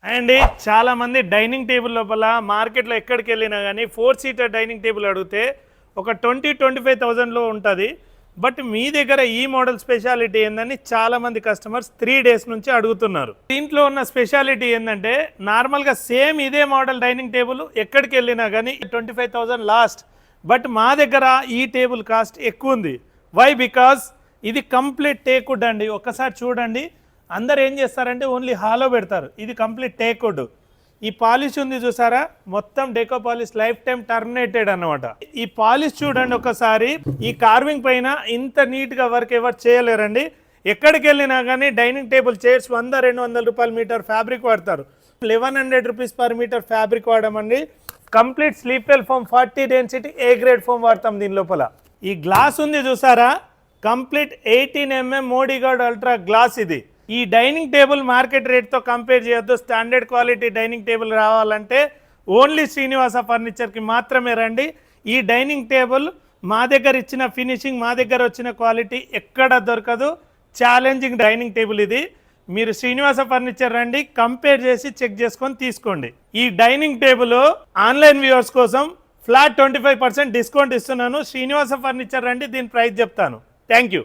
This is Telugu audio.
అండి చాలా మంది డైనింగ్ టేబుల్ లోపల మార్కెట్లో ఎక్కడికి వెళ్ళినా కానీ 4 సీటర్ డైనింగ్ టేబుల్ అడిగితే ఒక 20-25,000లో ఉంటుంది. బట్ మీ దగ్గర ఈ మోడల్ స్పెషాలిటీ ఏందని చాలా మంది కస్టమర్స్ 3 డేస్ నుంచి అడుగుతున్నారు. దీంట్లో ఉన్న స్పెషాలిటీ ఏంటంటే నార్మల్గా సేమ్ ఇదే మోడల్ డైనింగ్ టేబుల్ ఎక్కడికి వెళ్ళినా కానీ 25,000 లాస్ట్. బట్ మా దగ్గర ఈ టేబుల్ కాస్ట్ ఎక్కువ ఉంది. వై? బికాజ్ ఇది కంప్లీట్ టేక్వుడ్ అండి. ఒక్కసారి చూడండి. అందరు ఏం చేస్తారంటే ఓన్లీ హాలో పెడతారు. ఇది కంప్లీట్ టేక్వుడ్. ఈ పాలిష్ ఉంది చూసారా, మొత్తం deco polish life time terminated అన్నమాట. ఈ పాలిష్ చూడండి ఒకసారి. ఈ కార్వింగ్ పైన ఇంత నీట్గా వర్క్ ఎవరు చేయలేరండి. ఎక్కడికి వెళ్ళినా కానీ డైనింగ్ టేబుల్ చైర్స్ 100-200 రూపాయల మీటర్ ఫ్యాబ్రిక్ వాడతారు. 1100 రూపీస్ పర్ మీటర్ ఫ్యాబ్రిక్ వాడమండి. Complete Sleepwell foam 40 density A grade foam వాడతాం దీని లోపల. ఈ గ్లాస్ ఉంది చూసారా, complete 18 mm Modiguard ultra glass. ఇది ఈ డైనింగ్ టేబుల్ మార్కెట్ రేట్తో కంపేర్ చేయొద్దు. స్టాండర్డ్ క్వాలిటీ డైనింగ్ టేబుల్ రావాలంటే ఓన్లీ శ్రీనివాస ఫర్నిచర్కి మాత్రమే రండి. ఈ డైనింగ్ టేబుల్ మా దగ్గర ఇచ్చిన ఫినిషింగ్, మా దగ్గర వచ్చిన క్వాలిటీ ఎక్కడ దొరకదు. ఛాలెంజింగ్ డైనింగ్ టేబుల్ ఇది. మీరు శ్రీనివాస ఫర్నిచర్ రండి, కంపేర్ చేసి చెక్ చేసుకొని తీసుకోండి. ఈ డైనింగ్ టేబుల్ ఆన్లైన్ వ్యూవర్స్ కోసం ఫ్లాట్ 25% డిస్కౌంట్ ఇస్తున్నాను. శ్రీనివాస ఫర్నిచర్ రండి, దీని ప్రైస్ చెప్తాను. Thank you.